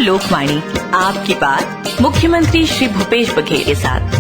लोकवाणी, आपकी बात मुख्यमंत्री श्री भूपेश बघेल के साथ।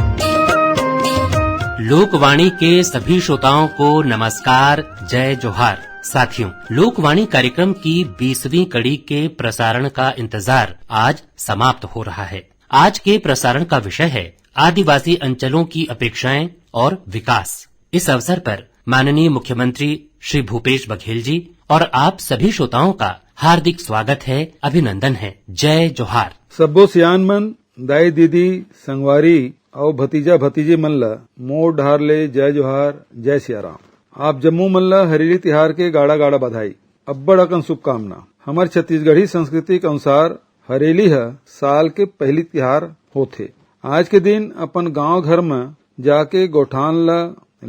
लोकवाणी के सभी श्रोताओं को नमस्कार, जय जोहार। साथियों, लोकवाणी कार्यक्रम की 20वीं कड़ी के प्रसारण का इंतजार आज समाप्त हो रहा है। आज के प्रसारण का विषय है आदिवासी अंचलों की अपेक्षाएं और विकास। इस अवसर पर माननीय मुख्यमंत्री श्री भूपेश बघेल जी और आप सभी श्रोताओं का हार्दिक स्वागत है, अभिनंदन है। जय जोहार। सब्बो सियान मन, दाई दीदी, संगवारी और भतीजा भतीजी मन ला मोर ढार ले जय जोहार, जय सियाराम। आप जम्मू मन ला हरेली तिहार के गाड़ा गाड़ा बधाई, अब्बड़ अकन शुभकामना। हमार छत्तीसगढ़ी संस्कृति के अनुसार हरेली है साल के पहली तिहार होथे। आज के दिन अपन गांव घर में जाके गोठान ला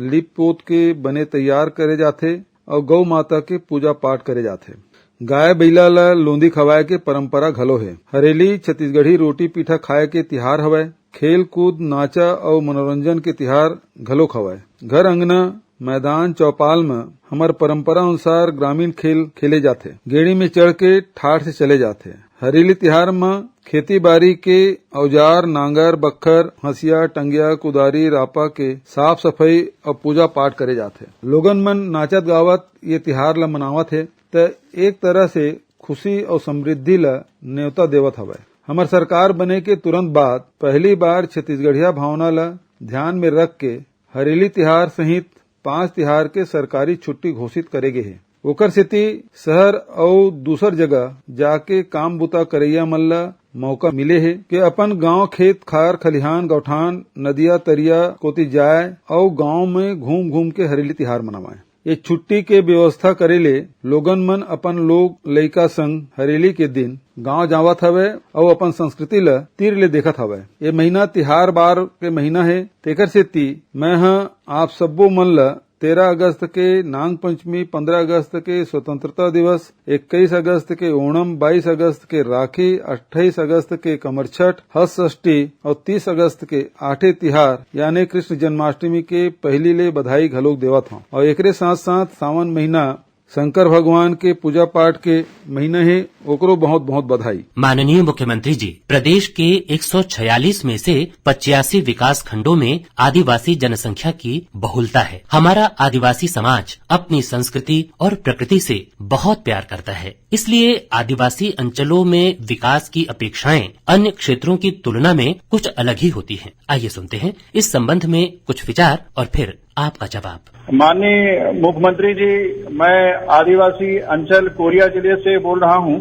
लिप पोत के बने तैयार करे जाथे और गौ माता के पूजा पाठ करे जाथे। गाय बैला ला लोंदी खवाए के परंपरा घलो है। हरेली छत्तीसगढ़ी रोटी पीठा खाए के तिहार हवय। खेल कूद, नाचा और मनोरंजन के तिहार घलो खवाए। घर अंगना, मैदान, चौपाल में हमार परंपरा अनुसार ग्रामीण खेल खेले जाथे। गेड़ी में चढ़ के ठाठ से चले जाथे। हरेली तिहार में खेती बाड़ी के औजार, नांगर, बक्खर, हंसिया, टंगिया, कुदारी, रापा के साफ सफाई और पूजा पाठ करे जाथे। लोगन मन नाचत गावत ये तिहार ला मनावत है त एक तरह से खुशी और समृद्धि ला न्योता देवत हवय। हमार सरकार बने के तुरंत बाद पहली बार छत्तीसगढ़िया भावना ला ध्यान में रख के हरेली तिहार सहित 5 तिहार के सरकारी छुट्टी घोषित करे गे है। ओकर सेती शहर और दूसर जगह जाके काम बुता करैया मन ला मौका मिले है कि अपन गांव, खेत खार, खलिहान, गौठान, नदिया तरिया कोती जाए और गांव में घूम घूम के हरेली तिहार मनावाए। ये छुट्टी के व्यवस्था करे ले लोगन मन अपन लोग लइका संग हरेली के दिन गांव जावत हवे और अपन संस्कृति ला तीर ले देखत हवे। ये महीना तिहार बार के महीना है, तेकर सेती मैं आप सब्बो मन ला 13 अगस्त के नांग पंचमी, 15 अगस्त के स्वतंत्रता दिवस, 21 अगस्त के ओणम, 22 अगस्त के राखी, 28 अगस्त के कमरछठ, हस षष्ठी और 30 अगस्त के आठे तिहार यानी कृष्ण जन्माष्टमी के पहली ले बधाई घलोक देवत हूँ। और एकरे साथ साथ सावन महीना शंकर भगवान के पूजा पाठ के महीना है, ओकरो बहुत बहुत बधाई। माननीय मुख्यमंत्री जी, प्रदेश के 146 में से 85 विकास खंडों में आदिवासी जनसंख्या की बहुलता है। हमारा आदिवासी समाज अपनी संस्कृति और प्रकृति से बहुत प्यार करता है, इसलिए आदिवासी अंचलों में विकास की अपेक्षाएं अन्य क्षेत्रों की तुलना में कुछ अलग ही होती हैं। आइए सुनते हैं इस संबंध में कुछ विचार और फिर आपका जवाब। माननीय मुख्यमंत्री जी, मैं आदिवासी अंचल कोरिया जिले से बोल रहा हूं।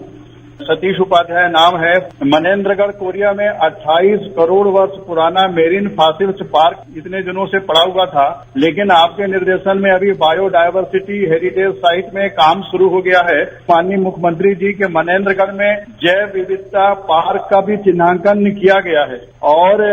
सतीश उपाध्याय नाम है। मनेन्द्रगढ़ कोरिया में 28 करोड़ वर्ष पुराना मेरीन फॉसिल्स पार्क इतने दिनों से पड़ा हुआ था, लेकिन आपके निर्देशन में अभी बायोडायवर्सिटी हेरिटेज साइट में काम शुरू हो गया है। माननीय मुख्यमंत्री जी के मनेन्द्रगढ़ में जैव विविधता पार्क का भी चिन्हांकन किया गया है। और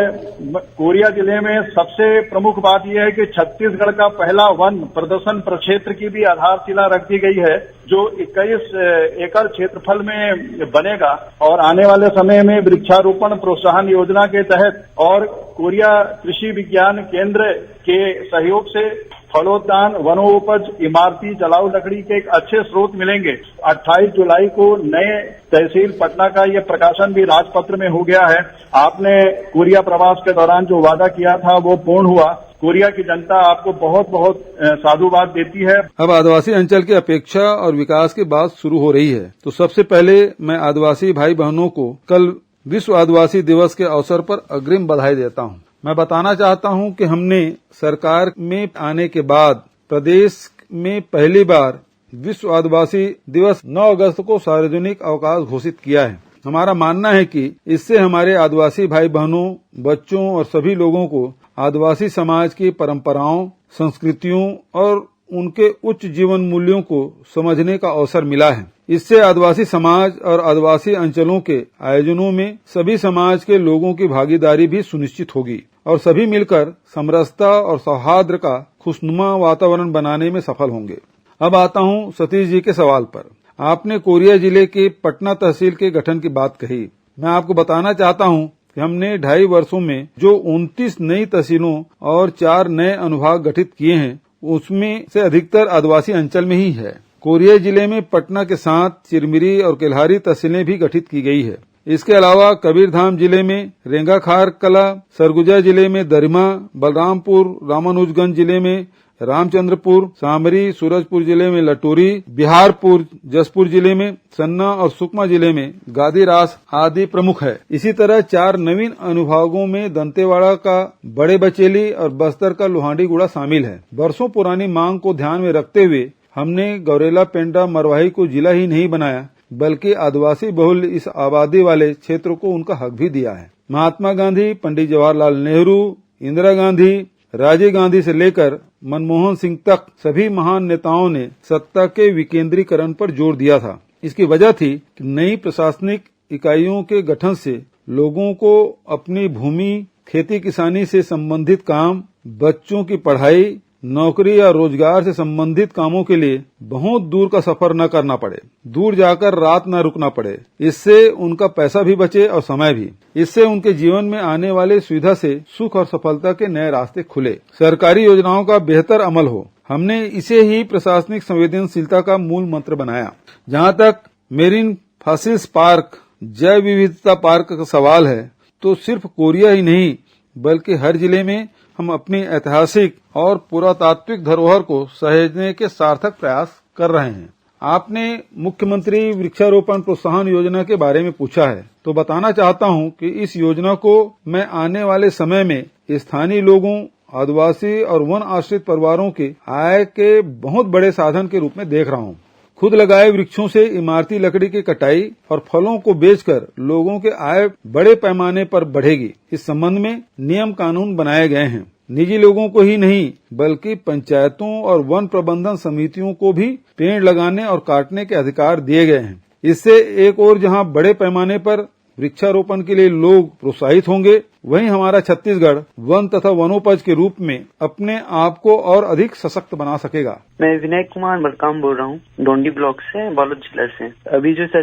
कोरिया जिले में सबसे प्रमुख बात यह है कि छत्तीसगढ़ का पहला वन प्रदर्शन प्रक्षेत्र की भी आधारशिला रख दी गई है, जो 21 एकड़ क्षेत्रफल में बनेगा। और आने वाले समय में वृक्षारोपण प्रोत्साहन योजना के तहत और कोरिया कृषि विज्ञान केंद्र के सहयोग से फलोद्यान, वनोपज, इमारती जलाऊ लकड़ी के एक अच्छे स्रोत मिलेंगे। 28 जुलाई को नए तहसील पटना का ये प्रकाशन भी राजपत्र में हो गया है। आपने कोरिया प्रवास के दौरान जो वादा किया था वो पूर्ण हुआ। कोरिया की जनता आपको बहुत बहुत साधुवाद देती है। अब आदिवासी अंचल की अपेक्षा और विकास की बात शुरू हो रही है, तो सबसे पहले मैं आदिवासी भाई बहनों को कल विश्व आदिवासी दिवस के अवसर पर अग्रिम बधाई देता हूं। मैं बताना चाहता हूं कि हमने सरकार में आने के बाद प्रदेश में पहली बार विश्व आदिवासी दिवस 9 अगस्त को सार्वजनिक अवकाश घोषित किया है। हमारा मानना है कि इससे हमारे आदिवासी भाई बहनों, बच्चों और सभी लोगों को आदिवासी समाज की परंपराओं, संस्कृतियों और उनके उच्च जीवन मूल्यों को समझने का अवसर मिला है। इससे आदिवासी समाज और आदिवासी अंचलों के आयोजनों में सभी समाज के लोगों की भागीदारी भी सुनिश्चित होगी और सभी मिलकर समरसता और सौहार्द का खुशनुमा वातावरण बनाने में सफल होंगे। अब आता हूं सतीश जी के सवाल पर। आपने कोरिया जिले के पटना तहसील के गठन की बात कही। मैं आपको बताना चाहता हूं कि हमने 2.5 वर्षों में जो 29 नई तहसीलों और 4 नए अनुभाग गठित किए हैं, उसमें से अधिकतर आदिवासी अंचल में ही है। कोरिया जिले में पटना के साथ चिरमिरी और केल्हारी तहसीलें भी गठित की गई है। इसके अलावा कबीरधाम जिले में रेंगाखार कला, सरगुजा जिले में दरिमा, बलरामपुर, रामानुजगंज जिले में रामचंद्रपुर, सामरी, सूरजपुर जिले में लटोरी, बिहारपुर, जसपुर जिले में सन्ना और सुकमा जिले में गादीरास आदि प्रमुख है। इसी तरह 4 नवीन अनुभागों में दंतेवाड़ा का बड़े बचेली और बस्तर का लोहांडीगुड़ा शामिल है। वर्षों पुरानी मांग को ध्यान में रखते हुए हमने गौरेला पेंड्रा मरवाही को जिला ही नहीं बनाया, बल्कि आदिवासी बहुल इस आबादी वाले क्षेत्र को उनका हक भी दिया है। महात्मा गांधी, पंडित जवाहरलाल नेहरू, इंदिरा गांधी, राजीव गांधी से लेकर मनमोहन सिंह तक सभी महान नेताओं ने सत्ता के विकेंद्रीकरण पर जोर दिया था। इसकी वजह थी कि नई प्रशासनिक इकाइयों के गठन से लोगों को अपनी भूमि, खेती किसानी से संबंधित काम, बच्चों की पढ़ाई, नौकरी या रोजगार से संबंधित कामों के लिए बहुत दूर का सफर न करना पड़े, दूर जाकर रात न रुकना पड़े। इससे उनका पैसा भी बचे और समय भी। इससे उनके जीवन में आने वाले सुविधा से सुख और सफलता के नए रास्ते खुले, सरकारी योजनाओं का बेहतर अमल हो। हमने इसे ही प्रशासनिक संवेदनशीलता का मूल मंत्र बनाया। जहाँ तक मेरीन फॉसिल्स पार्क, जैव विविधता पार्क का सवाल है, तो सिर्फ कोरिया ही नहीं बल्कि हर जिले में हम अपनी ऐतिहासिक और पुरातात्विक धरोहर को सहेजने के सार्थक प्रयास कर रहे हैं। आपने मुख्यमंत्री वृक्षारोपण प्रोत्साहन योजना के बारे में पूछा है, तो बताना चाहता हूं कि इस योजना को मैं आने वाले समय में स्थानीय लोगों, आदिवासी और वन आश्रित परिवारों के आय के बहुत बड़े साधन के रूप में देख रहा हूं। खुद लगाए वृक्षों से इमारती लकड़ी की कटाई और फलों को बेचकर लोगों के आय बड़े पैमाने पर बढ़ेगी। इस संबंध में नियम कानून बनाए गए हैं। निजी लोगों को ही नहीं बल्कि पंचायतों और वन प्रबंधन समितियों को भी पेड़ लगाने और काटने के अधिकार दिए गए हैं। इससे एक ओर जहां बड़े पैमाने पर वृक्षारोपण के लिए लोग प्रोत्साहित होंगे, वहीं हमारा छत्तीसगढ़ वन तथा वनोपज के रूप में अपने आप को और अधिक सशक्त बना सकेगा। मैं विनय कुमार मरकाम बोल रहा हूँ, डोंडी ब्लॉक से, बालोद जिला से।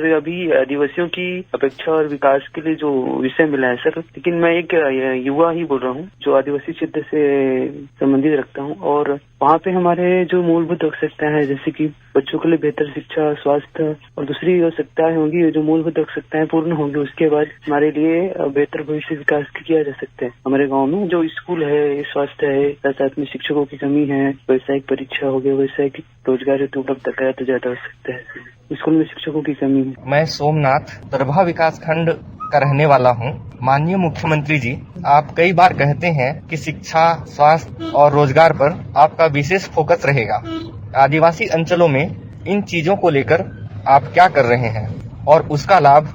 अभी आदिवासियों की अपेक्षा और विकास के लिए जो विषय मिला है सर, लेकिन मैं एक युवा ही बोल रहा हूँ जो आदिवासी क्षेत्र से संबंधित रखता हूँ। और वहाँ पे हमारे जो मूलभूत आवश्यकताएं हैं, जैसे कि बच्चों के लिए बेहतर शिक्षा, स्वास्थ्य और दूसरी आवश्यकताएं होंगी, जो मूलभूत आवश्यकताएं पूर्ण होंगी, उसके बाद हमारे लिए बेहतर भविष्य विकास किया जा सकता है। हमारे गांव में जो स्कूल है, स्वास्थ्य है, साथ में शिक्षकों की कमी है, व्यावसायिक परीक्षा हो गया, व्यावसायिक रोजगार हेतु उपलब्ध कराया तो ज्यादा हो सकता है। स्कूल में शिक्षकों की कमी है। मैं सोमनाथ दरभा विकास खंड का रहने वाला हूँ। माननीय मुख्यमंत्री जी, आप कई बार कहते हैं कि शिक्षा, स्वास्थ्य और रोजगार पर आपका विशेष फोकस रहेगा। आदिवासी अंचलों में इन चीजों को लेकर आप क्या कर रहे हैं और उसका लाभ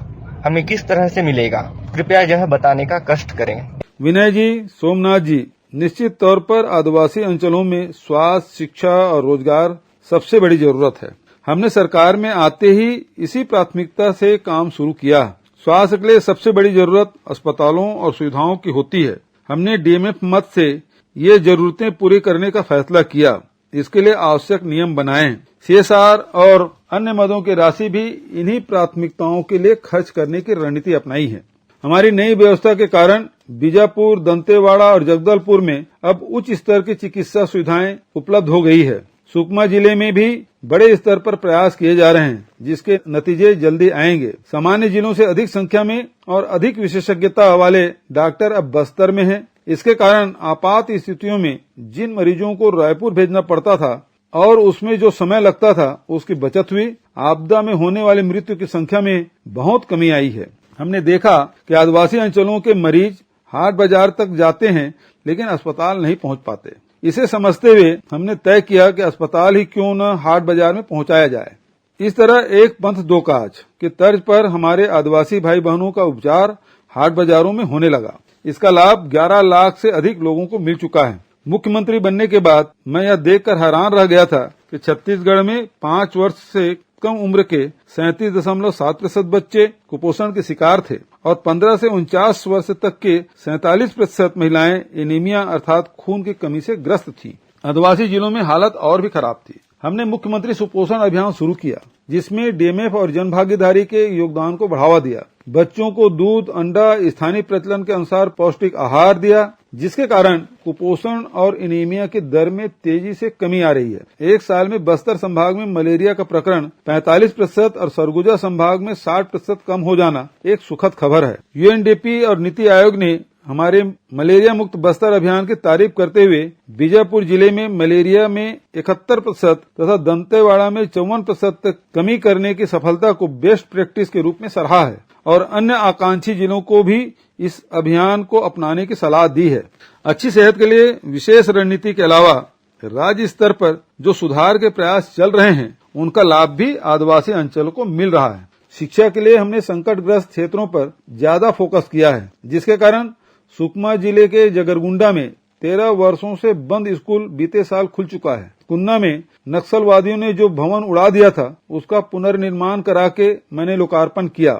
हमें किस तरह से मिलेगा, कृपया यह बताने का कष्ट करें। विनय जी, सोमनाथ जी, निश्चित तौर पर आदिवासी अंचलों में स्वास्थ्य, शिक्षा और रोजगार सबसे बड़ी जरूरत है। हमने सरकार में आते ही इसी प्राथमिकता से काम शुरू किया। स्वास्थ्य के लिए सबसे बड़ी जरूरत अस्पतालों और सुविधाओं की होती है। हमने डीएमएफ मद से ये जरूरतें पूरी करने का फैसला किया। इसके लिए आवश्यक नियम बनाए। सीएसआर और अन्य मदों की राशि भी इन्हीं प्राथमिकताओं के लिए खर्च करने की रणनीति अपनाई है। हमारी नई व्यवस्था के कारण बीजापुर, दंतेवाड़ा और जगदलपुर में अब उच्च स्तर की चिकित्सा सुविधाएं उपलब्ध हो गई है। सुकमा जिले में भी बड़े स्तर पर प्रयास किए जा रहे हैं, जिसके नतीजे जल्दी आएंगे। सामान्य जिलों से अधिक संख्या में और अधिक विशेषज्ञता वाले डॉक्टर अब बस्तर में हैं। इसके कारण आपात स्थितियों में जिन मरीजों को रायपुर भेजना पड़ता था और उसमें जो समय लगता था, उसकी बचत हुई। आपदा में होने वाली मृत्यु की संख्या में बहुत कमी आई है। हमने देखा कि आदिवासी अंचलों के मरीज हाट बाजार तक जाते हैं, लेकिन अस्पताल नहीं पहुंच पाते। इसे समझते हुए हमने तय किया कि अस्पताल ही क्यों न हाट बाजार में पहुंचाया जाए। इस तरह एक पंथ दो काज के तर्ज पर हमारे आदिवासी भाई बहनों का उपचार हाट बाजारों में होने लगा। इसका लाभ 11 लाख से अधिक लोगों को मिल चुका है। मुख्यमंत्री बनने के बाद मैं यह देखकर हैरान रह गया था कि छत्तीसगढ़ में 5 वर्ष से कम उम्र के 37.7% बच्चे कुपोषण के शिकार थे और 15 से 49 वर्ष तक के 47% महिलाएं एनीमिया अर्थात खून की कमी से ग्रस्त थीं। आदिवासी जिलों में हालत और भी खराब थी। हमने मुख्यमंत्री सुपोषण अभियान शुरू किया, जिसमें डीएमएफ और जनभागीदारी के योगदान को बढ़ावा दिया। बच्चों को दूध, अंडा, स्थानीय प्रचलन के अनुसार पौष्टिक आहार दिया। जिसके कारण कुपोषण और एनीमिया की दर में तेजी से कमी आ रही है। एक साल में बस्तर संभाग में मलेरिया का प्रकरण 45% और सरगुजा संभाग में 60% कम हो जाना एक सुखद खबर है। यूएनडीपी और नीति आयोग ने हमारे मलेरिया मुक्त बस्तर अभियान की तारीफ करते हुए बीजापुर जिले में मलेरिया में 71% तथा दंतेवाड़ा में 54% तक कमी करने की सफलता को बेस्ट प्रैक्टिस के रूप में सराहा है और अन्य आकांक्षी जिलों को भी इस अभियान को अपनाने की सलाह दी है। अच्छी सेहत के लिए विशेष रणनीति के अलावा राज्य स्तर पर जो सुधार के प्रयास चल रहे हैं उनका लाभ भी आदिवासी अंचलों को मिल रहा है। शिक्षा के लिए हमने संकटग्रस्त क्षेत्रों पर ज्यादा फोकस किया है, जिसके कारण सुकमा जिले के जगरगुंडा में 13 वर्षों से बंद स्कूल बीते साल खुल चुका है। कुन्ना में नक्सलवादियों ने जो भवन उड़ा दिया था उसका पुनर्निर्माण करा के मैंने लोकार्पण किया।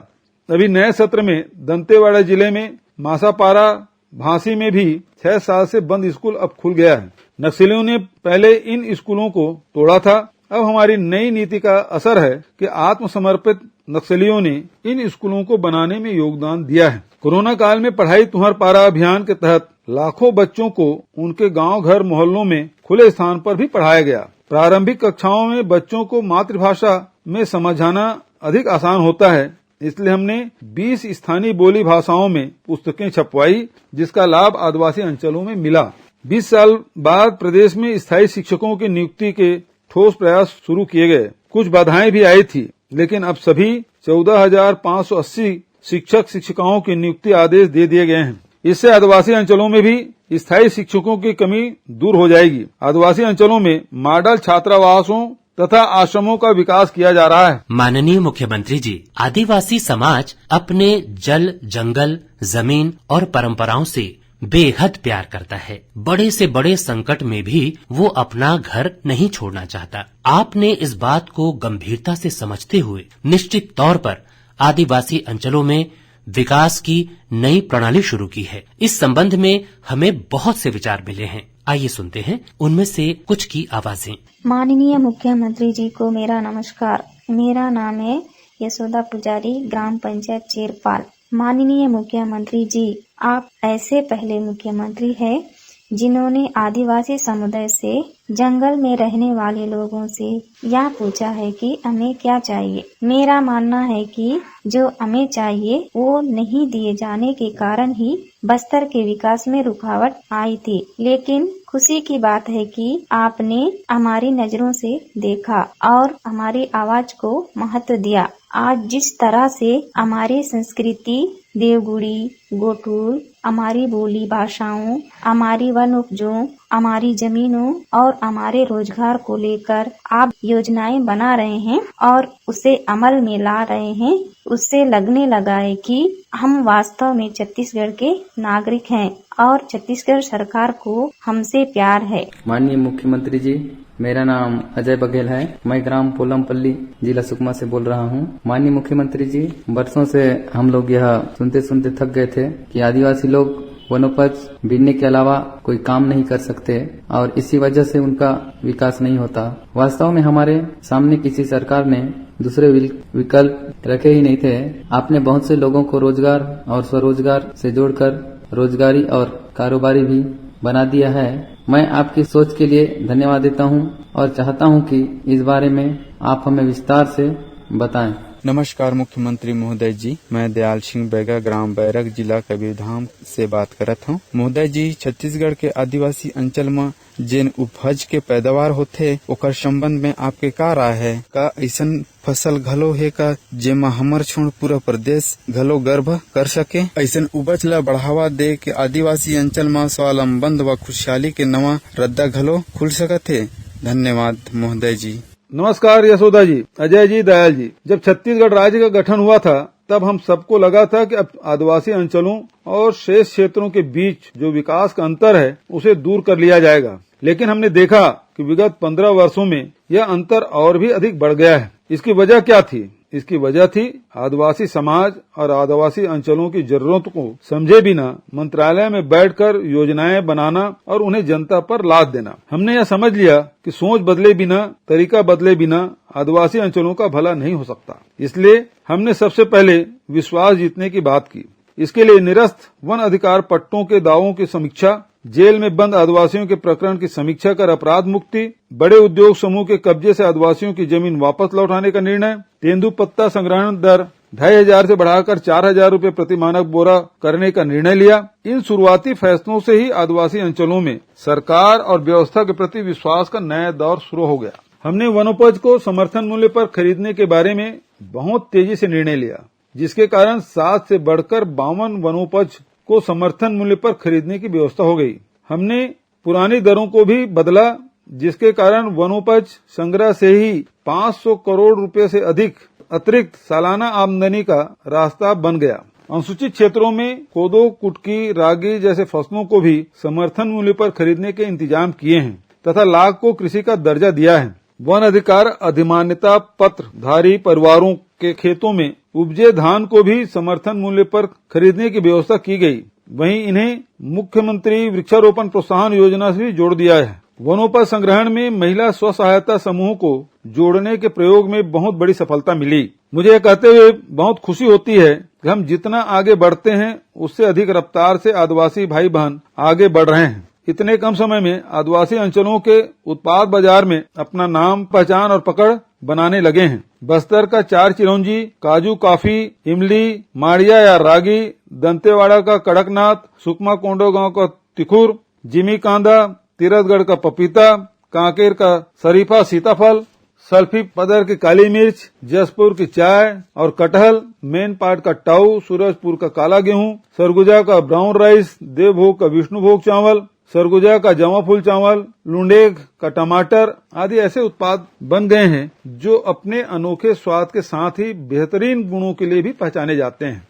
अभी नए सत्र में दंतेवाड़ा जिले में मासापारा भांसी में भी 6 साल से बंद स्कूल अब खुल गया है। नक्सलियों ने पहले इन स्कूलों को तोड़ा था। अब हमारी नई नीति का असर है कि आत्मसमर्पित नक्सलियों ने इन स्कूलों को बनाने में योगदान दिया है। कोरोना काल में पढ़ाई तुम्हार पारा अभियान के तहत लाखों बच्चों को उनके गांव घर मोहल्लों में खुले स्थान पर भी पढ़ाया गया। प्रारंभिक कक्षाओं में बच्चों को मातृभाषा में समझाना अधिक आसान होता है, इसलिए हमने 20 स्थानीय बोली भाषाओं में पुस्तकें छपवाई, जिसका लाभ आदिवासी अंचलों में मिला। 20 साल बाद प्रदेश में स्थायी शिक्षकों की नियुक्ति के ठोस प्रयास शुरू किए गए। कुछ बाधाएं भी आई थी, लेकिन अब सभी 14,580 शिक्षक शिक्षिकाओं के नियुक्ति आदेश दे दिए गए हैं। इससे आदिवासी अंचलों में भी स्थायी शिक्षकों की कमी दूर हो जाएगी। आदिवासी अंचलों में मॉडल छात्रावासों तथा आश्रमों का विकास किया जा रहा है। माननीय मुख्यमंत्री जी, आदिवासी समाज अपने जल, जंगल, जमीन और परंपराओं से बेहद प्यार करता है। बड़े से बड़े संकट में भी वो अपना घर नहीं छोड़ना चाहता। आपने इस बात को गंभीरता से समझते हुए निश्चित तौर पर आदिवासी अंचलों में विकास की नई प्रणाली शुरू की है। इस संबंध में हमें बहुत से विचार मिले हैं। आइए सुनते हैं उनमें से कुछ की आवाजें। माननीय मुख्यमंत्री जी को मेरा नमस्कार। मेरा नाम है यशोदा पुजारी, ग्राम पंचायत चेरपाल। माननीय मुख्यमंत्री जी, आप ऐसे पहले मुख्यमंत्री हैं जिन्होंने आदिवासी समुदाय से, जंगल में रहने वाले लोगों से यह पूछा है कि हमें क्या चाहिए। मेरा मानना है कि जो हमें चाहिए वो नहीं दिए जाने के कारण ही बस्तर के विकास में रुकावट आई थी। लेकिन खुशी की बात है कि आपने हमारी नजरों से देखा और हमारी आवाज को महत्व दिया। आज जिस तरह से हमारी संस्कृति, देवगुड़ी, गोटूल, हमारी बोली भाषाओं, हमारी वन उपजों, हमारी जमीनों और हमारे रोजगार को लेकर आप योजनाएं बना रहे हैं और उसे अमल में ला रहे हैं, उससे लगने लगा है कि हम वास्तव में छत्तीसगढ़ के नागरिक हैं और छत्तीसगढ़ सरकार को हमसे प्यार है। माननीय मुख्यमंत्री जी, मेरा नाम अजय बघेल है। मैं ग्राम पोलमपल्ली, जिला सुकमा से बोल रहा हूँ। माननीय मुख्यमंत्री जी, वर्षों से हम लोग यह सुनते सुनते थक गए थे कि आदिवासी लोग वनोपज बीनने के अलावा कोई काम नहीं कर सकते और इसी वजह से उनका विकास नहीं होता। वास्तव में हमारे सामने किसी सरकार ने दूसरे विकल्प रखे ही नहीं थे। आपने बहुत से लोगों को रोजगार और स्वरोजगार से जोड़कर रोजगारी और कारोबारी भी बना दिया है। मैं आपकी सोच के लिए धन्यवाद देता हूं और चाहता हूं कि इस बारे में आप हमें विस्तार से बताएं। नमस्कार मुख्यमंत्री महोदय जी, मैं दयाल सिंह बैगा, ग्राम बैरक, जिला कबीरधाम से बात करत हूँ। महोदय जी, छत्तीसगढ़ के आदिवासी अंचल में जिन उपज के पैदावार होथे ओकर संबंध में आपके का राय है? का ऐसन फसल घलो है का जेमा हमर छोड़ पूरा प्रदेश घलो गर्व कर सके? ऐसन उपज ला बढ़ावा दे के आदिवासी अंचल में स्वावलंबन व खुशहाली के नवा रद्दा घलो खुल सकत है। धन्यवाद महोदय जी। नमस्कार यशोदा जी, अजय जी, दयाल जी। जब छत्तीसगढ़ राज्य का गठन हुआ था तब हम सबको लगा था कि अब आदिवासी अंचलों और शेष क्षेत्रों के बीच जो विकास का अंतर है उसे दूर कर लिया जाएगा। लेकिन हमने देखा कि विगत 15 वर्षों में यह अंतर और भी अधिक बढ़ गया है। इसकी वजह क्या थी? इसकी वजह थी आदिवासी समाज और आदिवासी अंचलों की जरूरतों को समझे बिना मंत्रालय में बैठकर योजनाएं बनाना और उन्हें जनता पर लाद देना। हमने यह समझ लिया कि सोच बदले बिना, तरीका बदले बिना आदिवासी अंचलों का भला नहीं हो सकता। इसलिए हमने सबसे पहले विश्वास जीतने की बात की। इसके लिए निरस्त वन अधिकार पट्टों के दावों की समीक्षा, जेल में बंद आदिवासियों के प्रकरण की समीक्षा कर अपराध मुक्ति, बड़े उद्योग समूह के कब्जे से आदिवासियों की जमीन वापस लौटाने का निर्णय, तेंदुपत्ता संग्रहण दर 2,500 से बढ़ाकर 4,000 रूपये प्रति मानक बोरा करने का निर्णय लिया। इन शुरुआती फैसलों से ही आदिवासी अंचलों में सरकार और व्यवस्था के प्रति विश्वास का नया दौर शुरू हो गया। हमने वनोपज को समर्थन मूल्य पर खरीदने के बारे में बहुत तेजी से निर्णय लिया, जिसके कारण 7 से बढ़कर 52 वनोपज को समर्थन मूल्य पर खरीदने की व्यवस्था हो गई। हमने पुरानी दरों को भी बदला, जिसके कारण वनोपज संग्रह से ही 500 करोड़ रुपए से अधिक अतिरिक्त सालाना आमदनी का रास्ता बन गया। अनुसूचित क्षेत्रों में कोदो, कुटकी, रागी जैसे फसलों को भी समर्थन मूल्य पर खरीदने के इंतजाम किए हैं तथा लाख को कृषि का दर्जा दिया है। वन अधिकार अधिमान्यता पत्र धारी परिवारों के खेतों में उपजे धान को भी समर्थन मूल्य पर खरीदने की व्यवस्था की गई। वहीं इन्हें मुख्यमंत्री वृक्षारोपण प्रोत्साहन योजना से भी जोड़ दिया है। वनोपज संग्रहण में महिला स्व सहायता समूह को जोड़ने के प्रयोग में बहुत बड़ी सफलता मिली। मुझे यह कहते हुए बहुत खुशी होती है कि हम जितना आगे बढ़ते हैं उससे अधिक रफ्तार से आदिवासी भाई बहन आगे बढ़ रहे हैं। इतने कम समय में आदिवासी अंचलों के उत्पाद बाजार में अपना नाम, पहचान और पकड़ बनाने लगे हैं। बस्तर का 4 चिरौंजी, काजू, कॉफी, इमली, माड़िया या रागी, दंतेवाड़ा का कड़कनाथ, सुकमा कोंडो गांव का तिखुर, जिमी कांदा, तीरथगढ़ का पपीता, कांकेर का शरीफा सीताफल, सल्फी पदर की काली मिर्च, जसपुर की चाय और कटहल, मेन पाट का टाऊ, सूरजपुर का काला गेहूं, सरगुजा का ब्राउन राइस, देवभोग का विष्णुभोग चावल, सरगुजा का जमा फूल चावल, लुंडेग का टमाटर आदि ऐसे उत्पाद बन गए हैं जो अपने अनोखे स्वाद के साथ ही बेहतरीन गुणों के लिए भी पहचाने जाते हैं।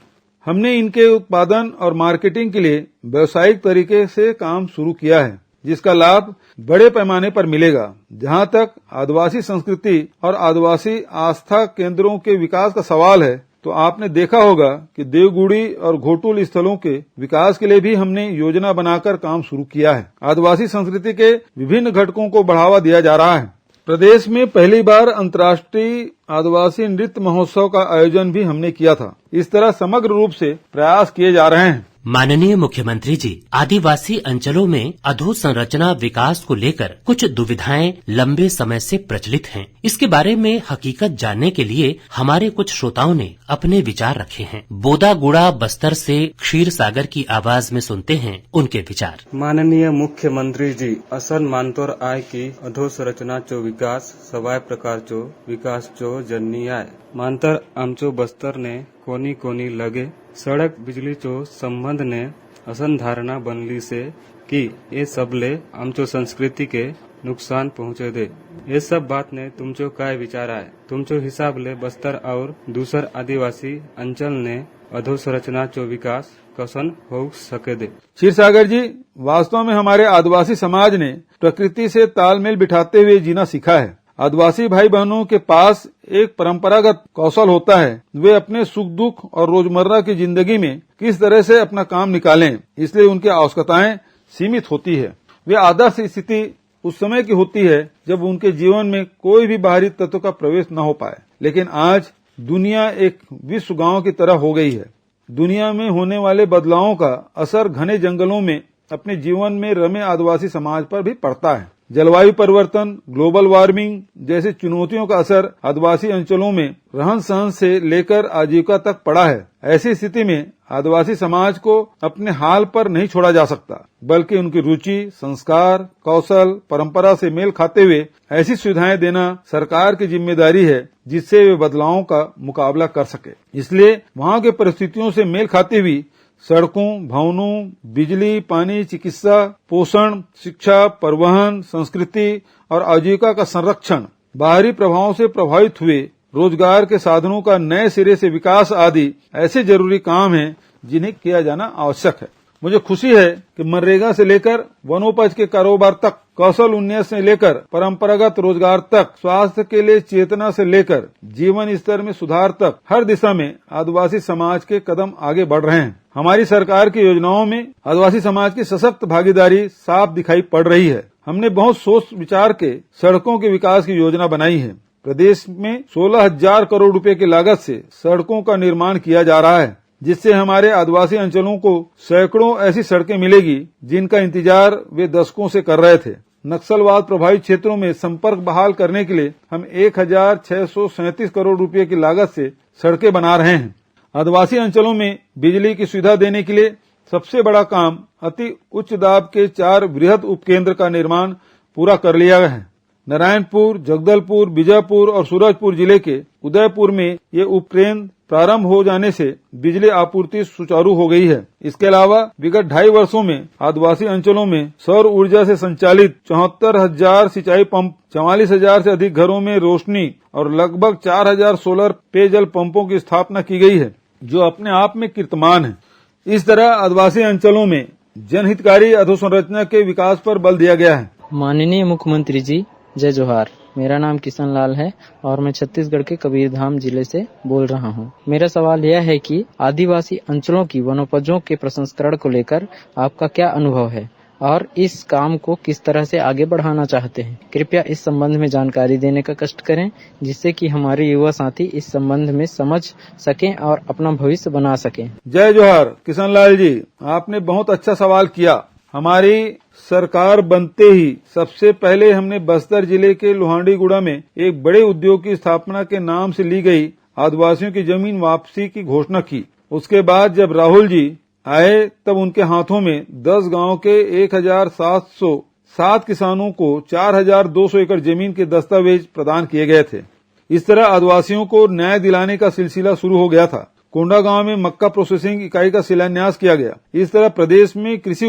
हमने इनके उत्पादन और मार्केटिंग के लिए व्यावसायिक तरीके से काम शुरू किया है, जिसका लाभ बड़े पैमाने पर मिलेगा। जहां तक आदिवासी संस्कृति और आदिवासी आस्था केंद्रों के विकास का सवाल है, तो आपने देखा होगा कि देवगुड़ी और घोटुल स्थलों के विकास के लिए भी हमने योजना बनाकर काम शुरू किया है। आदिवासी संस्कृति के विभिन्न घटकों को बढ़ावा दिया जा रहा है। प्रदेश में पहली बार अंतर्राष्ट्रीय आदिवासी नृत्य महोत्सव का आयोजन भी हमने किया था। इस तरह समग्र रूप से प्रयास किए जा रहे हैं। माननीय मुख्यमंत्री जी, आदिवासी अंचलों में अधोसंरचना विकास को लेकर कुछ दुविधाएं लंबे समय से प्रचलित हैं। इसके बारे में हकीकत जानने के लिए हमारे कुछ श्रोताओं ने अपने विचार रखे हैं। बोदागुड़ा बस्तर से क्षीर सागर की आवाज में सुनते हैं उनके विचार। माननीय मुख्यमंत्री जी, असन मानतोर आय की अधोसंरचना चो विकास सवाय प्रकार चो विकास चो जन्नी आय मानतर आमचो बस्तर ने कोनी कोनी लगे सड़क बिजली चो संबंध ने असन धारणा बनली से कि ये सबले आमचो संस्कृति के नुकसान पहुँचे दे। ये सब बात ने तुमचो काय विचार आए? तुमचो हिसाब ले बस्तर और दूसर आदिवासी अंचल ने अधोसंरचना चो विकास कसन हो सके दे? क्षीरसागर जी, वास्तव में हमारे आदिवासी समाज ने प्रकृति से तालमेल बिठाते हुए जीना सीखा है। आदिवासी भाई बहनों के पास एक परंपरागत कौशल होता है, वे अपने सुख दुख और रोजमर्रा की जिंदगी में किस तरह से अपना काम निकालें, इसलिए उनकी आवश्यकताएं सीमित होती है। वे आदर्श स्थिति उस समय की होती है जब उनके जीवन में कोई भी बाहरी तत्व का प्रवेश न हो पाए। लेकिन आज दुनिया एक विश्व गांव की तरह हो गई है। दुनिया में होने वाले बदलावों का असर घने जंगलों में अपने जीवन में रमे आदिवासी समाज पर भी पड़ता है। जलवायु परिवर्तन, ग्लोबल वार्मिंग जैसी चुनौतियों का असर आदिवासी अंचलों में रहन सहन से लेकर आजीविका तक पड़ा है। ऐसी स्थिति में आदिवासी समाज को अपने हाल पर नहीं छोड़ा जा सकता, बल्कि उनकी रुचि, संस्कार, कौशल, परंपरा से मेल खाते हुए ऐसी सुविधाएं देना सरकार की जिम्मेदारी है जिससे वे बदलावों का मुकाबला कर सके। इसलिए वहां के परिस्थितियों से मेल खाती हुई सड़कों, भवनों, बिजली, पानी, चिकित्सा, पोषण, शिक्षा, परिवहन, संस्कृति और आजीविका का संरक्षण, बाहरी प्रभावों से प्रभावित हुए रोजगार के साधनों का नए सिरे से विकास आदि ऐसे जरूरी काम हैं जिन्हें किया जाना आवश्यक है। मुझे खुशी है कि मनरेगा से लेकर वनोपज के कारोबार तक, कौशल उन्नयन से लेकर परंपरागत रोजगार तक, स्वास्थ्य के लिए चेतना से लेकर जीवन स्तर में सुधार तक हर दिशा में आदिवासी समाज के कदम आगे बढ़ रहे हैं। हमारी सरकार की योजनाओं में आदिवासी समाज की सशक्त भागीदारी साफ दिखाई पड़ रही है। हमने बहुत सोच विचार के सड़कों के विकास की योजना बनाई है। प्रदेश में 16,000 करोड़ रुपए की लागत से सड़कों का निर्माण किया जा रहा है, जिससे हमारे आदिवासी अंचलों को सैकड़ों ऐसी सड़कें मिलेगी जिनका इंतजार वे दशकों से कर रहे थे। नक्सलवाद प्रभावित क्षेत्रों में संपर्क बहाल करने के लिए हम 1637 करोड़ रुपए की लागत से सड़कें बना रहे हैं। आदिवासी अंचलों में बिजली की सुविधा देने के लिए सबसे बड़ा काम अति उच्च दाब के 4 वृहद उपकेंद्र का निर्माण पूरा कर लिया गया है। नारायणपुर, जगदलपुर, बीजापुर और सूरजपुर जिले के उदयपुर में ये उपकेंद्र प्रारंभ हो जाने से बिजली आपूर्ति सुचारू हो गई है। इसके अलावा विगत 2.5 वर्षों में आदिवासी अंचलों में सौर ऊर्जा से संचालित 74,000 सिंचाई पंप, 44,000 से अधिक घरों में रोशनी और लगभग 4,000 सोलर पेयजल पंपों की स्थापना की गई है, जो अपने आप में कीर्तिमान है। इस तरह आदिवासी अंचलों में जनहितकारी अधोसंरचना के विकास पर बल दिया गया है। माननीय मुख्यमंत्री जी, जय जोहार। मेरा नाम किशन लाल है और मैं छत्तीसगढ़ के कबीरधाम जिले से बोल रहा हूँ। मेरा सवाल यह है कि आदिवासी अंचलों की वनोपजों के प्रसंस्करण को लेकर आपका क्या अनुभव है और इस काम को किस तरह से आगे बढ़ाना चाहते हैं। कृपया इस संबंध में जानकारी देने का कष्ट करें, जिससे कि हमारे युवा साथी इस संबंध में समझ सकें और अपना भविष्य बना सकें। जय जोहार किशन लाल जी, आपने बहुत अच्छा सवाल किया। हमारी सरकार बनते ही सबसे पहले हमने बस्तर जिले के लोहांडीगुड़ा में एक बड़े उद्योग की स्थापना के नाम से ली गई आदिवासियों की जमीन वापसी की घोषणा की। उसके बाद जब राहुल जी आए तब उनके हाथों में 10 गांव के 1,707 किसानों को 4,200 एकड़ जमीन के दस्तावेज प्रदान किए गए थे। इस तरह आदिवासियों को न्याय दिलाने का सिलसिला शुरू हो गया था। कोंडा गांव में मक्का प्रोसेसिंग इकाई का शिलान्यास किया गया। इस तरह प्रदेश में कृषि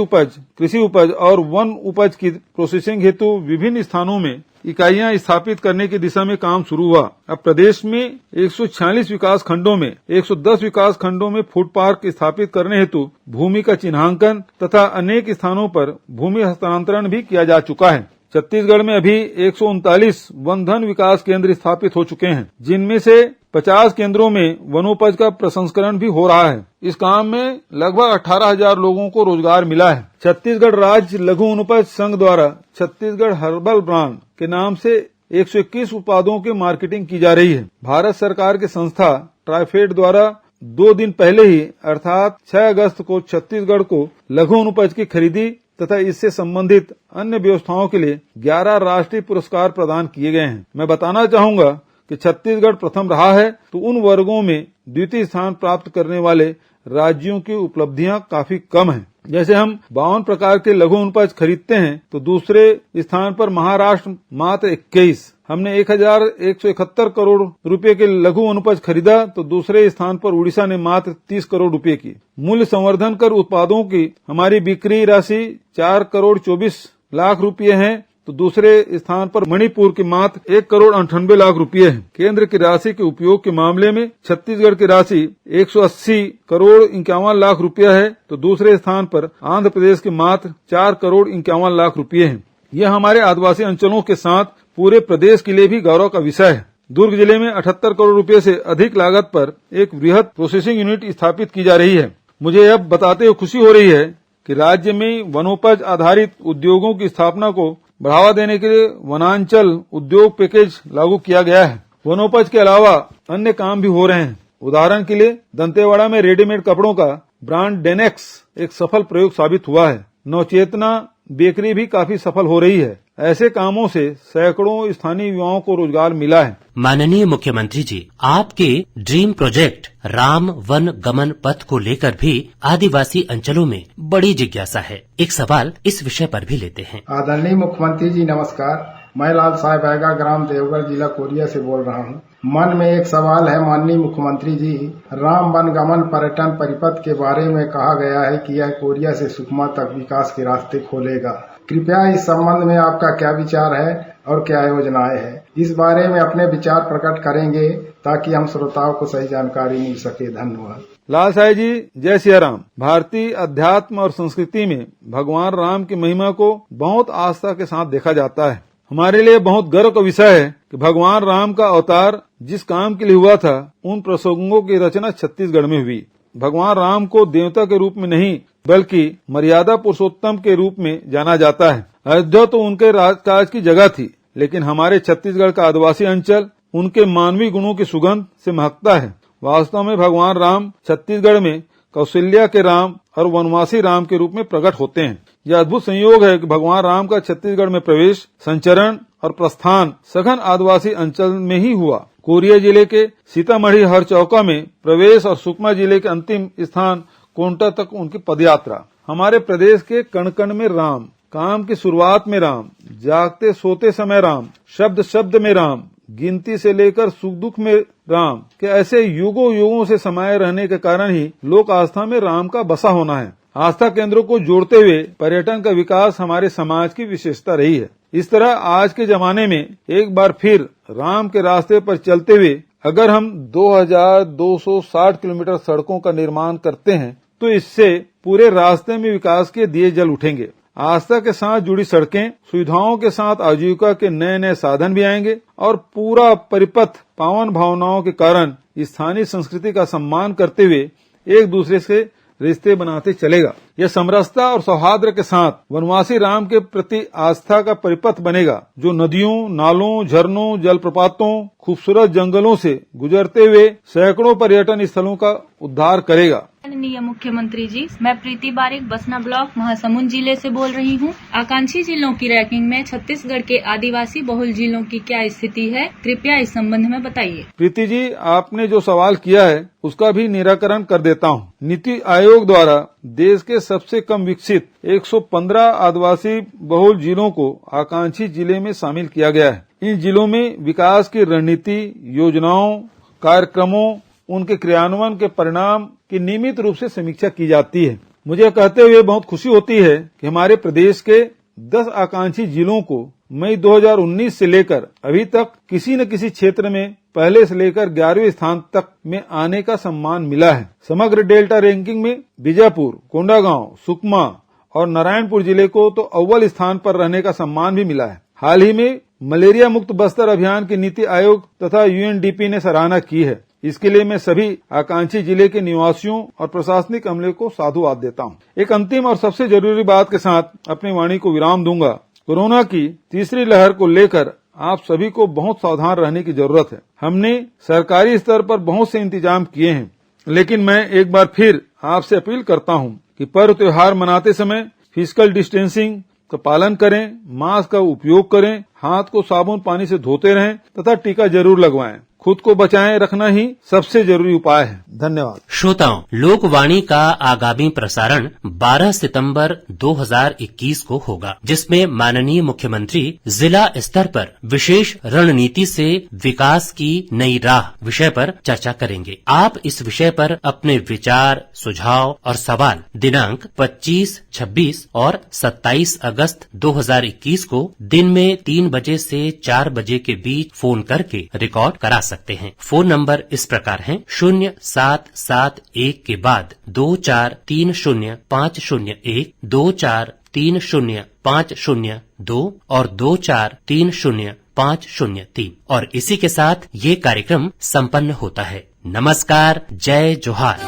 उपज और वन उपज की प्रोसेसिंग हेतु विभिन्न स्थानों में इकाइयां स्थापित करने की दिशा में काम शुरू हुआ। अब प्रदेश में 146 विकास खंडों में 110 विकास खंडों में फूड पार्क स्थापित करने हेतु भूमि का चिन्हांकन तथा अनेक स्थानों पर भूमि हस्तांतरण भी किया जा चुका है। छत्तीसगढ़ में अभी 139 वनधन विकास केंद्र स्थापित हो चुके हैं, जिनमें से 50 केंद्रों में वनोपज का प्रसंस्करण भी हो रहा है। इस काम में लगभग 18,000 लोगों को रोजगार मिला है। छत्तीसगढ़ राज्य लघु वनोपज संघ द्वारा छत्तीसगढ़ हर्बल ब्रांड के नाम से 121 उत्पादों की मार्केटिंग की जा रही है। भारत सरकार की संस्था ट्राइफेड द्वारा 2 दिन पहले ही अर्थात 6 अगस्त को छत्तीसगढ़ को लघु वनोपज की खरीदी तथा इससे संबंधित अन्य व्यवस्थाओं के लिए 11 राष्ट्रीय पुरस्कार प्रदान किए गए हैं। मैं बताना चाहूंगा कि छत्तीसगढ़ प्रथम रहा है, तो उन वर्गों में द्वितीय स्थान प्राप्त करने वाले राज्यों की उपलब्धियां काफी कम हैं। जैसे हम 52 प्रकार के लघु वनोपज खरीदते हैं, तो दूसरे स्थान पर महाराष्ट्र मात्र 21। हमने 1,171 करोड़ रुपए के लघु वनोपज खरीदा, तो दूसरे स्थान पर उड़ीसा ने मात्र 30 करोड़ रुपए की। मूल्य संवर्धन कर उत्पादों की हमारी बिक्री राशि 4 करोड़ 24 लाख रुपए है, तो दूसरे स्थान पर मणिपुर की मात्र 1 करोड़ 98 लाख रुपए है। केंद्र की राशि के उपयोग के मामले में छत्तीसगढ़ की राशि 180 करोड़ 51 लाख रुपया है, तो दूसरे स्थान पर आंध्र प्रदेश के मात्र 4 करोड़ 51 लाख रुपए है। यह हमारे आदिवासी अंचलों के साथ पूरे प्रदेश के लिए भी गौरव का विषय है। दुर्ग जिले में 78 करोड़ रुपए से अधिक लागत पर एक वृहद प्रोसेसिंग यूनिट स्थापित की जा रही है। मुझे अब बताते हुए खुशी हो रही है कि राज्य में वनोपज आधारित उद्योगों की स्थापना को बढ़ावा देने के लिए वनांचल उद्योग पैकेज लागू किया गया है। वनोपज के अलावा अन्य काम भी हो रहे हैं। उदाहरण के लिए दंतेवाड़ा में रेडीमेड कपड़ों का ब्रांड डेनेक्स एक सफल प्रयोग साबित हुआ है। नवचेतना बेकरी भी काफी सफल हो रही है। ऐसे कामों से सैकड़ों स्थानीय युवाओं को रोजगार मिला है। माननीय मुख्यमंत्री जी, आपके ड्रीम प्रोजेक्ट राम वन गमन पथ को लेकर भी आदिवासी अंचलों में बड़ी जिज्ञासा है। एक सवाल इस विषय पर भी लेते हैं। आदरणीय मुख्यमंत्री जी नमस्कार। मैं लाल साहेब बैगा ग्राम देवगढ़ जिला कोरिया से बोल रहा हूँ। मन में एक सवाल है माननीय मुख्यमंत्री जी, राम वन गमन पर्यटन परिपथ के बारे में कहा गया है कि यह कोरिया से सुकमा तक विकास के रास्ते खोलेगा। कृपया इस संबंध में आपका क्या विचार है और क्या योजनाएं हैं, इस बारे में अपने विचार प्रकट करेंगे ताकि हम श्रोताओं को सही जानकारी मिल सके। धन्यवाद। लाल साहेब जी, जय सिया राम। भारतीय अध्यात्म और संस्कृति में भगवान राम की महिमा को बहुत आस्था के साथ देखा जाता है। हमारे लिए बहुत गर्व का विषय है कि भगवान राम का अवतार जिस काम के लिए हुआ था, उन प्रसंगों की रचना छत्तीसगढ़ में हुई। भगवान राम को देवता के रूप में नहीं बल्कि मर्यादा पुरुषोत्तम के रूप में जाना जाता है। अयोध्या तो उनके राजकाज की जगह थी, लेकिन हमारे छत्तीसगढ़ का आदिवासी अंचल उनके मानवीय गुणों की सुगंध से महकता है। वास्तव में भगवान राम छत्तीसगढ़ में कौशल्या के राम और वनवासी राम के रूप में प्रकट होते हैं। यह अद्भुत संयोग है कि भगवान राम का छत्तीसगढ़ में प्रवेश, संचरण और प्रस्थान सघन आदिवासी अंचल में ही हुआ। कोरिया जिले के सीतामढ़ी हरचौका में प्रवेश और सुकमा जिले के अंतिम स्थान कोंटा तक उनकी पदयात्रा। हमारे प्रदेश के कण कण में राम, काम की शुरुआत में राम, जागते सोते समय राम, शब्द शब्द में राम, गिनती से लेकर सुख दुख में राम के ऐसे युगों युगों से समाये रहने के कारण ही लोक आस्था में राम का बसा होना है। आस्था केंद्रों को जोड़ते हुए पर्यटन का विकास हमारे समाज की विशेषता रही है। इस तरह आज के जमाने में एक बार फिर राम के रास्ते पर चलते हुए अगर हम 2260 किलोमीटर सड़कों का निर्माण करते हैं तो इससे पूरे रास्ते में विकास के दिए जल उठेंगे। आस्था के साथ जुड़ी सड़कें, सुविधाओं के साथ आजीविका के नए नए साधन भी आएंगे और पूरा परिपथ पावन भावनाओं के कारण स्थानीय संस्कृति का सम्मान करते हुए एक दूसरे से रिश्ते बनाते चलेगा। यह समरसता और सौहार्द के साथ वनवासी राम के प्रति आस्था का परिपथ बनेगा, जो नदियों, नालों, झरनों, जलप्रपातों, खूबसूरत जंगलों से गुजरते हुए सैकड़ों पर्यटन स्थलों का उद्धार करेगा। माननीय मुख्यमंत्री जी, मैं प्रीति बारिक बसना ब्लॉक महासमुंद जिले से बोल रही हूँ। आकांक्षी जिलों की रैंकिंग में छत्तीसगढ़ के आदिवासी बहुल जिलों की क्या स्थिति है, कृपया इस संबंध में बताइए। प्रीति जी, आपने जो सवाल किया है उसका भी निराकरण कर देता हूँ। नीति आयोग द्वारा देश के सबसे कम विकसित 115 आदिवासी बहुल जिलों को आकांक्षी जिले में शामिल किया गया है। इन जिलों में विकास की रणनीति, योजनाओं, कार्यक्रमों, उनके क्रियान्वयन के परिणाम की नियमित रूप से समीक्षा की जाती है। मुझे कहते हुए बहुत खुशी होती है कि हमारे प्रदेश के 10 आकांक्षी जिलों को मई 2019 से लेकर अभी तक किसी न किसी क्षेत्र में पहले से लेकर 11वें स्थान तक में आने का सम्मान मिला है। समग्र डेल्टा रैंकिंग में बीजापुर, कोंडागांव, सुकमा और नारायणपुर जिले को तो अव्वल स्थान पर रहने का सम्मान भी मिला है। हाल ही में मलेरिया मुक्त बस्तर अभियान की नीति आयोग तथा यूएनडीपी ने सराहना की है। इसके लिए मैं सभी आकांक्षी जिले के निवासियों और प्रशासनिक अमले को साधुवाद देता हूँ। एक अंतिम और सबसे जरूरी बात के साथ अपनी वाणी को विराम दूंगा। कोरोना की तीसरी लहर को लेकर आप सभी को बहुत सावधान रहने की जरूरत है। हमने सरकारी स्तर पर बहुत से इंतजाम किए हैं, लेकिन मैं एक बार फिर आपसे अपील करता हूँ कि पर्व त्योहार मनाते समय फिजिकल डिस्टेंसिंग का पालन करें, मास्क का उपयोग करें, हाथ को साबुन पानी से धोते रहें तथा टीका जरूर लगवाएं। खुद को बचाए रखना ही सबसे जरूरी उपाय है। धन्यवाद। श्रोताओं, लोकवाणी का आगामी प्रसारण 12 सितंबर 2021 को होगा, जिसमें माननीय मुख्यमंत्री जिला स्तर पर विशेष रणनीति से विकास की नई राह विषय पर चर्चा करेंगे। आप इस विषय पर अपने विचार, सुझाव और सवाल दिनांक 25, 26 और 27 अगस्त 2021 को दिन में 3 बजे से 4 बजे के बीच फोन करके रिकॉर्ड करा सकते हैं। फोन नंबर इस प्रकार है 0771 के बाद 24305001, 24305002 और 24305003 और इसी के साथ ये कार्यक्रम संपन्न होता है। नमस्कार, जय जोहार।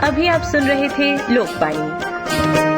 अभी आप सुन रहे थे लोकवाणी।